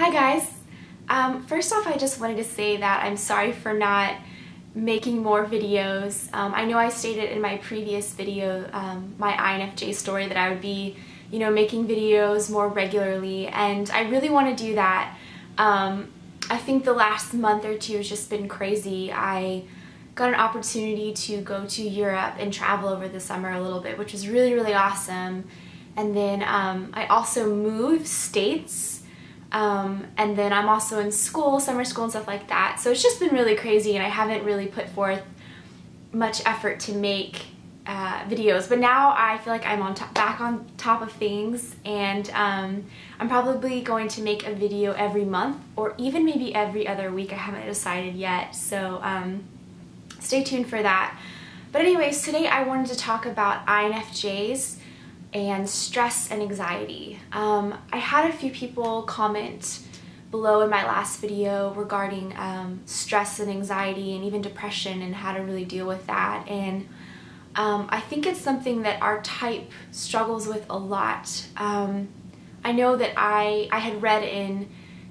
Hi guys! First off, I just wanted to say that I'm sorry for not making more videos. I know I stated in my previous video, my INFJ story, that I would be, making videos more regularly, and I really want to do that. I think the last month or two has just been crazy. I got an opportunity to go to Europe and travel over the summer a little bit, which was really, really awesome. And then I also moved states. And then I'm also in school, summer school and stuff like that. So it's just been really crazy, and I haven't really put forth much effort to make videos. But now I feel like I'm back on top of things, and I'm probably going to make a video every month, or even maybe every other week. I haven't decided yet, so stay tuned for that. But anyways, today I wanted to talk about INFJs and stress and anxiety. I had a few people comment below in my last video regarding stress and anxiety and even depression and how to really deal with that, and I think it's something that our type struggles with a lot. I know that I had read in,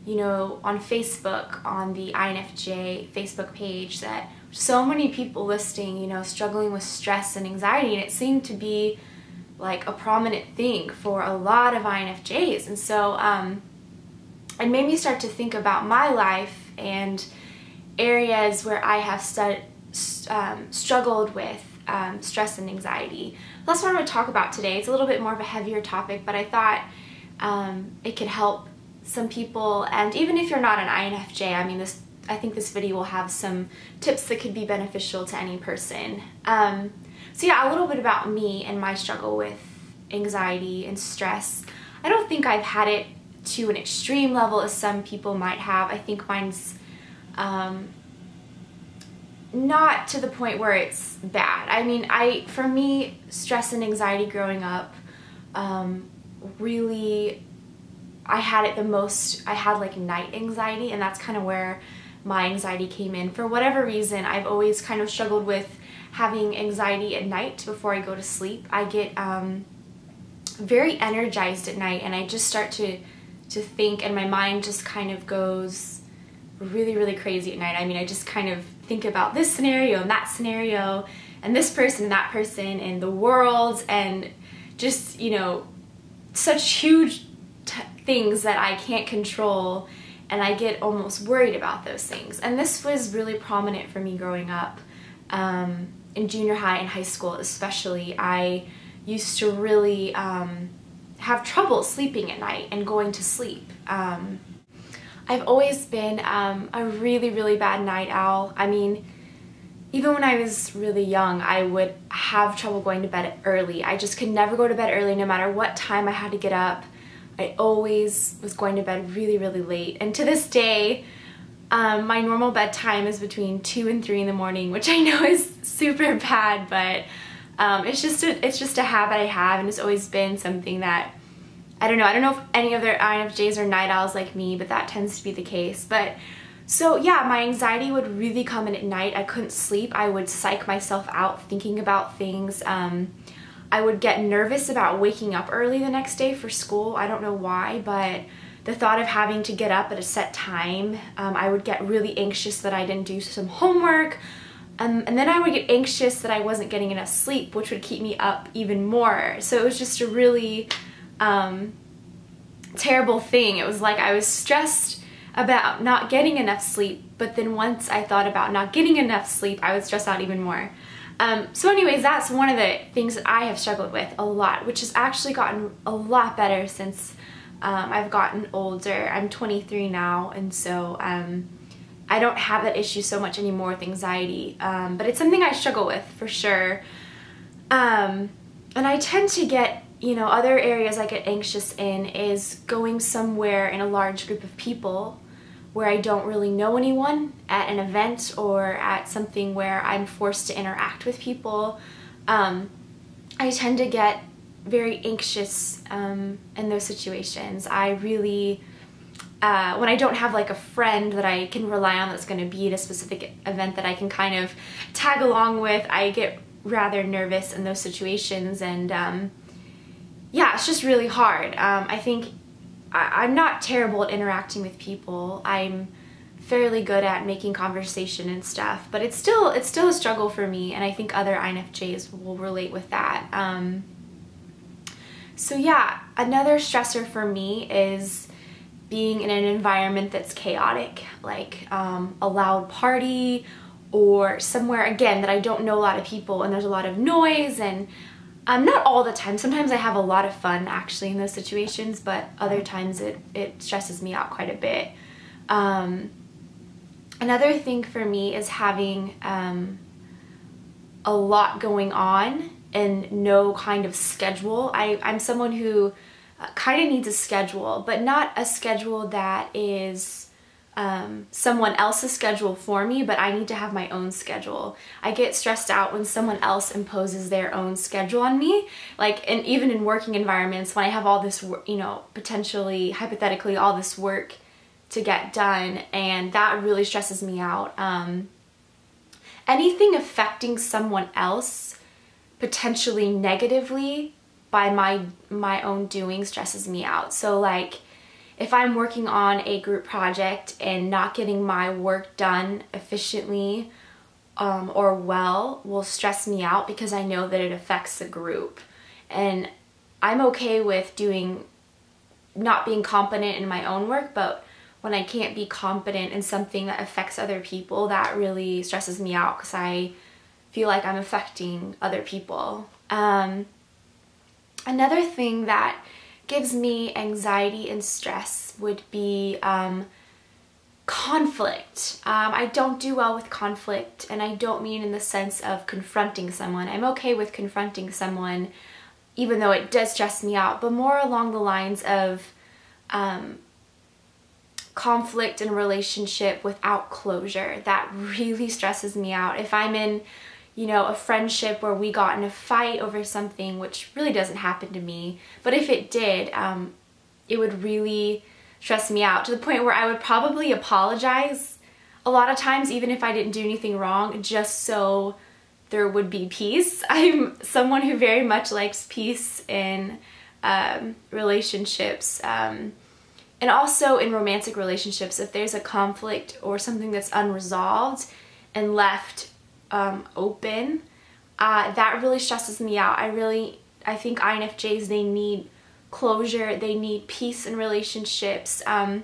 on Facebook, on the INFJ Facebook page, that so many people listing, struggling with stress and anxiety, and it seemed to be like a prominent thing for a lot of INFJs. And so it made me start to think about my life and areas where I have struggled with stress and anxiety. That's what I'm going to talk about today. It's a little bit more of a heavier topic, but I thought it could help some people. And even if you're not an INFJ, I think this video will have some tips that could be beneficial to any person. So yeah, a little bit about me and my struggle with anxiety and stress. I don't think I've had it to an extreme level as some people might have. I think mine's not to the point where it's bad. For me, stress and anxiety growing up, really, I had it the most. I had like night anxiety, and that's kind of where my anxiety came in. For whatever reason, I've always kind of struggled with having anxiety at night before I go to sleep. I get very energized at night, and I just start to think, and my mind just kind of goes really, really crazy at night. I just kind of think about this scenario and that scenario and this person and that person and the world, and just, such huge things that I can't control, and I get almost worried about those things. And this was really prominent for me growing up. In junior high and high school especially, I used to really have trouble sleeping at night and going to sleep. I've always been a really, really bad night owl. Even when I was really young, I would have trouble going to bed early. I just could never go to bed early, no matter what time I had to get up. I always was going to bed really, really late. And to this day, my normal bedtime is between 2 and 3 in the morning, which I know is super bad, but it's just a habit I have, and it's always been something that, I don't know if any other INFJs are night owls like me, but that tends to be the case. But so yeah, my anxiety would really come in at night. I couldn't sleep. I would psych myself out thinking about things. I would get nervous about waking up early the next day for school. I don't know why, but the thought of having to get up at a set time, I would get really anxious that I didn't do some homework, and then I would get anxious that I wasn't getting enough sleep, which would keep me up even more. So it was just a really terrible thing. It was like I was stressed about not getting enough sleep, but then once I thought about not getting enough sleep, I would stress out even more. So anyways, that's one of the things that I have struggled with a lot, which has actually gotten a lot better since I've gotten older. I'm 23 now, and so I don't have that issue so much anymore with anxiety, but it's something I struggle with for sure. And I tend to get, other areas I get anxious in is going somewhere in a large group of people where I don't really know anyone, at an event or at something where I'm forced to interact with people. I tend to get very anxious in those situations. I really, when I don't have like a friend that I can rely on that's going to be at a specific event that I can kind of tag along with, I get rather nervous in those situations, and yeah, it's just really hard. I think I'm not terrible at interacting with people. I'm fairly good at making conversation and stuff, but it's still a struggle for me, and I think other INFJs will relate with that. So yeah, another stressor for me is being in an environment that's chaotic, like a loud party or somewhere, again, that I don't know a lot of people and there's a lot of noise, and not all the time. Sometimes I have a lot of fun actually in those situations, but other times it stresses me out quite a bit. Another thing for me is having a lot going on and no kind of schedule. I'm someone who kind of needs a schedule, but not a schedule that is someone else's schedule for me, but I need to have my own schedule. I get stressed out when someone else imposes their own schedule on me. Like, and even in working environments, when I have all this, you know, potentially, hypothetically, all this work to get done, and that really stresses me out. Anything affecting someone else potentially negatively by my own doing stresses me out. So like, if I'm working on a group project and not getting my work done efficiently or well will stress me out because I know that it affects the group. And I'm okay with not being competent in my own work, but when I can't be competent in something that affects other people, that really stresses me out because I feel like I'm affecting other people. Another thing that gives me anxiety and stress would be conflict. I don't do well with conflict, and I don't mean in the sense of confronting someone. I'm okay with confronting someone, even though it does stress me out, but more along the lines of conflict in a relationship without closure. That really stresses me out. If I'm in, you know, a friendship where we got in a fight over something, which really doesn't happen to me, but if it did, it would really stress me out to the point where I would probably apologize a lot of times, even if I didn't do anything wrong, just so there would be peace. I'm someone who very much likes peace in relationships, and also in romantic relationships. If there's a conflict or something that's unresolved and left open, that really stresses me out. I think INFJs, they need closure, they need peace in relationships. I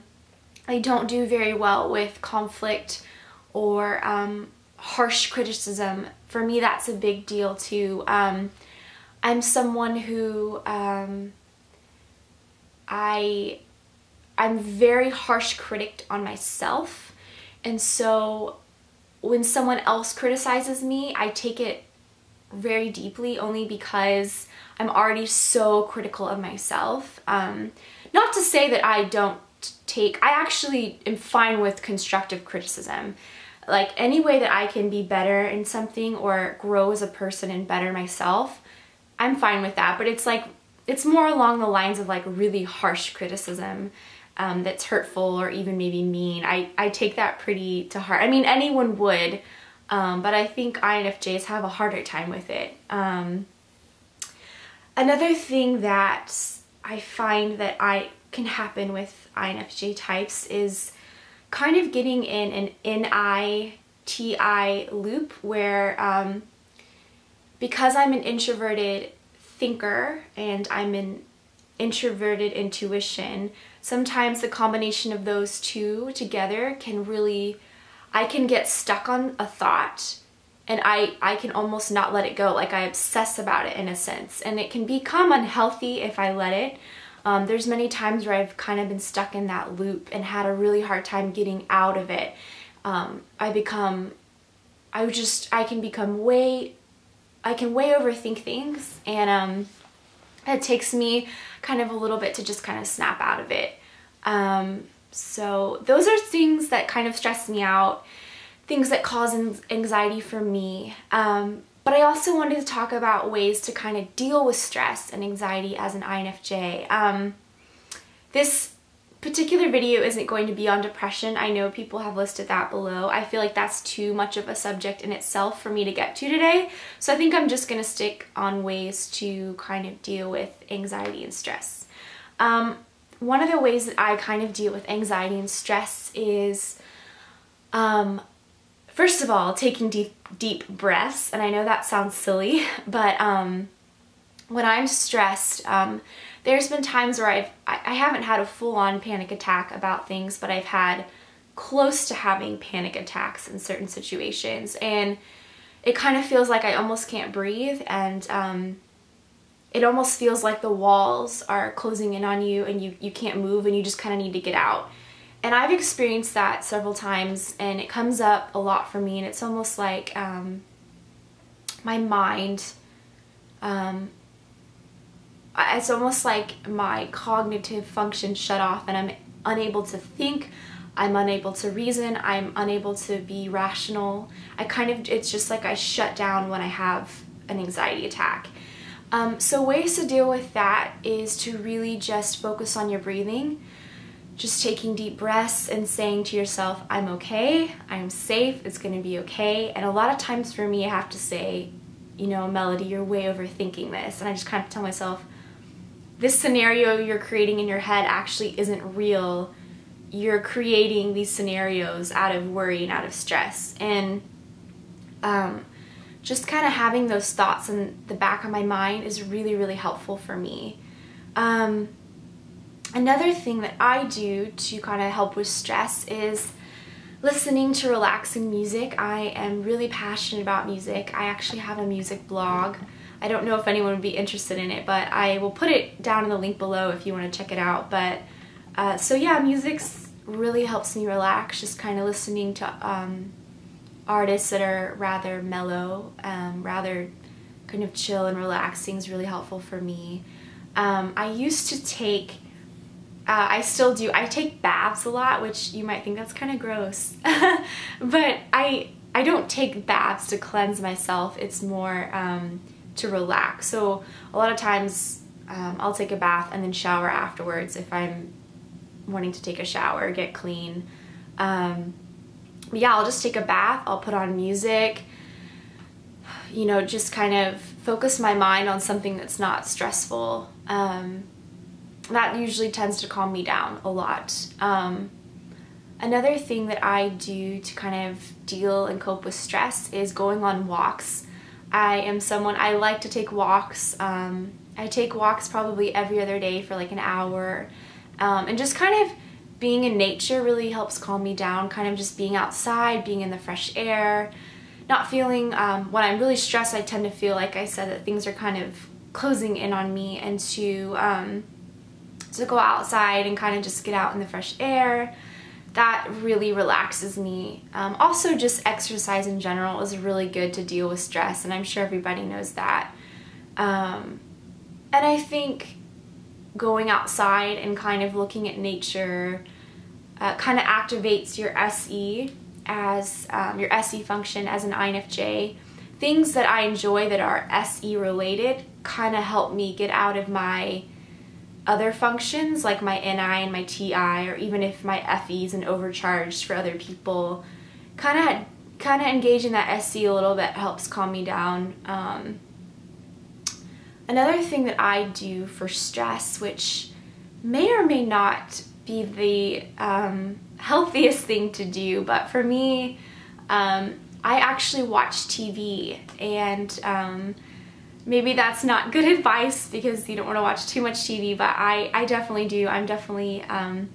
don't do very well with conflict or harsh criticism. For me, that's a big deal too. I'm someone who I'm very harsh critic on myself, and so when someone else criticizes me, I take it very deeply, only because I'm already so critical of myself. Not to say that I actually am fine with constructive criticism. Like, any way that I can be better in something or grow as a person and better myself, I'm fine with that. But it's like, it's more along the lines of like really harsh criticism that's hurtful or even maybe mean. I take that pretty to heart. I mean, anyone would, but I think INFJs have a harder time with it. Another thing that I find that can happen with INFJ types is kind of getting in an NITI loop where because I'm an introverted thinker and I'm an introverted intuition, sometimes the combination of those two together can really, I can get stuck on a thought and I can almost not let it go. Like, I obsess about it in a sense, and it can become unhealthy if I let it. There's many times where I've kind of been stuck in that loop and had a really hard time getting out of it. I can way overthink things, and it takes me kind of a little bit to just kind of snap out of it. So those are things that kind of stress me out, things that cause anxiety for me. But I also wanted to talk about ways to kind of deal with stress and anxiety as an INFJ. This particular video isn't going to be on depression. I know people have listed that below. I feel like that's too much of a subject in itself for me to get to today. So I think I'm just gonna stick on ways to kind of deal with anxiety and stress. one of the ways that I kind of deal with anxiety and stress is, first of all, taking deep breaths. And I know that sounds silly, but when I'm stressed, there's been times where I haven't had a full-on panic attack about things, but I've had close to having panic attacks in certain situations, and it kind of feels like I almost can't breathe, and it almost feels like the walls are closing in on you and you can't move and you just kind of need to get out. And I've experienced that several times, and it comes up a lot for me, and it's almost like my mind, it's almost like my cognitive function shut off, and I'm unable to think, I'm unable to reason, I'm unable to be rational. It's just like I shut down when I have an anxiety attack. So ways to deal with that is to really just focus on your breathing, just taking deep breaths and saying to yourself, I'm okay, I'm safe, it's gonna be okay. And a lot of times for me, I have to say, you know, Melody, you're way overthinking this. And I just kind of tell myself, this scenario you're creating in your head actually isn't real. You're creating these scenarios out of worry and out of stress. And just kind of having those thoughts in the back of my mind is really, really helpful for me. Another thing that I do to kind of help with stress is listening to relaxing music. I am really passionate about music. I actually have a music blog. I don't know if anyone would be interested in it, but I will put it down in the link below if you want to check it out. But so yeah, music really helps me relax, just kind of listening to artists that are rather mellow, rather kind of chill and relaxing is really helpful for me. I used to take, I still do, I take baths a lot, which you might think that's kind of gross, but I don't take baths to cleanse myself, it's more to relax. So a lot of times I'll take a bath and then shower afterwards if I'm wanting to take a shower, get clean. Yeah, I'll just take a bath, I'll put on music, you know, just kind of focus my mind on something that's not stressful. That usually tends to calm me down a lot. Another thing that I do to kind of deal and cope with stress is going on walks. I am someone, I like to take walks. I take walks probably every other day for like an hour. And just kind of being in nature really helps calm me down, kind of just being outside, being in the fresh air, not feeling, when I'm really stressed, I tend to feel, like I said, that things are kind of closing in on me, and to go outside and kind of just get out in the fresh air, that really relaxes me. Also just exercise in general is really good to deal with stress, and I'm sure everybody knows that. And I think going outside and kind of looking at nature kind of activates your SE as your SE function as an INFJ. Things that I enjoy that are SE related kind of help me get out of my other functions like my NI and my TI, or even if my FE is an overcharged for other people, kind of engaging that SE a little bit helps calm me down. Another thing that I do for stress, which may or may not be the healthiest thing to do, but for me, I actually watch TV, and maybe that's not good advice because you don't want to watch too much TV, but I definitely do. I'm definitely a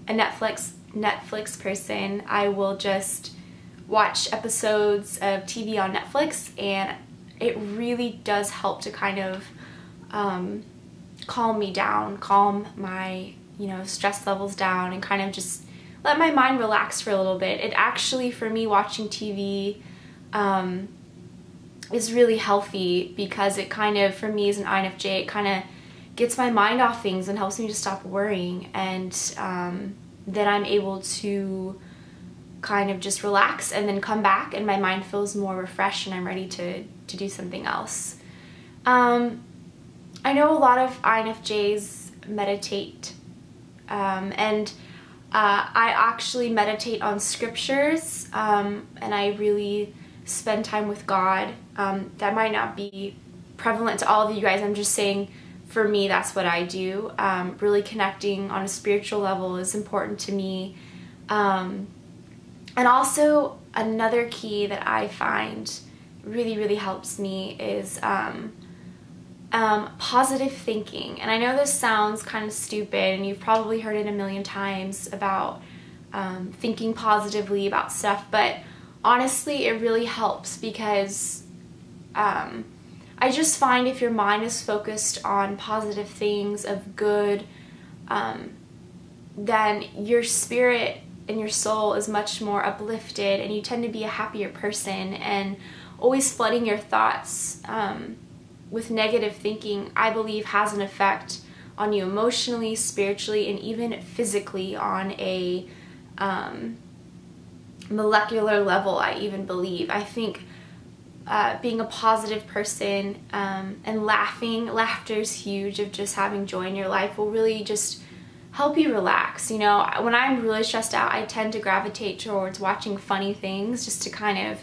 Netflix person. I will just watch episodes of TV on Netflix, and it really does help to kind of calm me down, calm my, you know, stress levels down, and kind of just let my mind relax for a little bit. It actually, for me, watching TV is really healthy because it kind of, for me as an INFJ, it kind of gets my mind off things and helps me to stop worrying, and then I'm able to kind of just relax and then come back and my mind feels more refreshed and I'm ready to do something else. I know a lot of INFJs meditate, and I actually meditate on scriptures, and I really spend time with God. That might not be prevalent to all of you guys. I'm just saying for me, that's what I do. Really connecting on a spiritual level is important to me. And also another key that I find really, really helps me is positive thinking. And I know this sounds kind of stupid, and you've probably heard it a million times about thinking positively about stuff, but honestly, it really helps because I just find if your mind is focused on positive things of good, then your spirit and your soul is much more uplifted, and you tend to be a happier person. And always flooding your thoughts with negative thinking, I believe, has an effect on you emotionally, spiritually, and even physically on a molecular level, I even believe. I think being a positive person and laughter is huge, of just having joy in your life will really just help you relax. You know, when I'm really stressed out, I tend to gravitate towards watching funny things just to kind of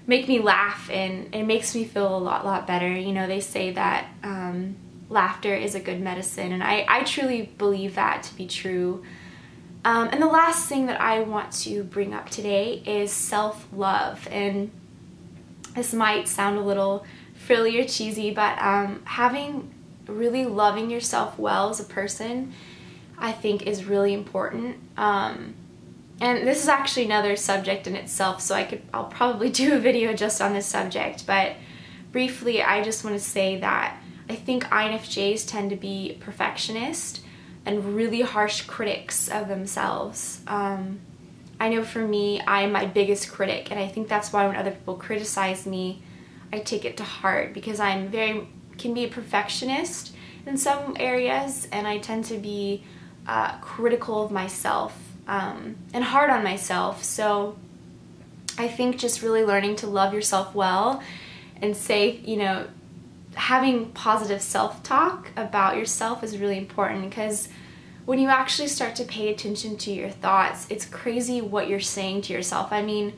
make me laugh, and it makes me feel a lot better. You know, they say that laughter is a good medicine, and I truly believe that to be true. And the last thing that I want to bring up today is self-love. And this might sound a little frilly or cheesy, but really loving yourself well as a person, I think, is really important. And this is actually another subject in itself, so I'll probably do a video just on this subject. But briefly, I just want to say that I think INFJs tend to be perfectionist and really harsh critics of themselves. I know for me, I am my biggest critic, and I think that's why when other people criticize me, I take it to heart, because can be a perfectionist in some areas, and I tend to be critical of myself and hard on myself. So I think just really learning to love yourself well and say, you know, having positive self-talk about yourself is really important, because when you actually start to pay attention to your thoughts, it's crazy what you're saying to yourself. I mean,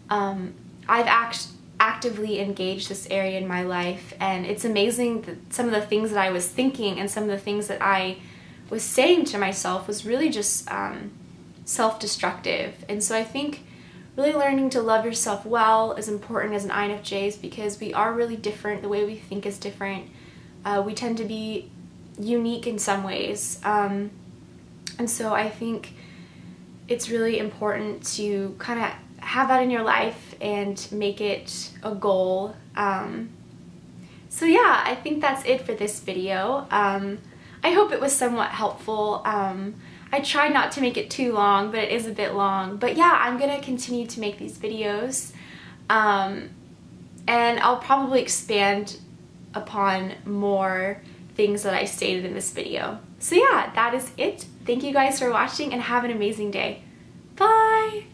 I've actively engaged this area in my life, and it's amazing that some of the things that I was thinking and some of the things that I was saying to myself was really just self-destructive. And so I think really learning to love yourself well is important as an INFJs, because we are really different. The way we think is different. We tend to be unique in some ways. And so I think it's really important to kind of have that in your life and make it a goal. So yeah, I think that's it for this video. I hope it was somewhat helpful. I tried not to make it too long, but it is a bit long. But yeah, I'm gonna continue to make these videos. And I'll probably expand upon more things that I stated in this video. So yeah, that is it. Thank you guys for watching, and have an amazing day. Bye!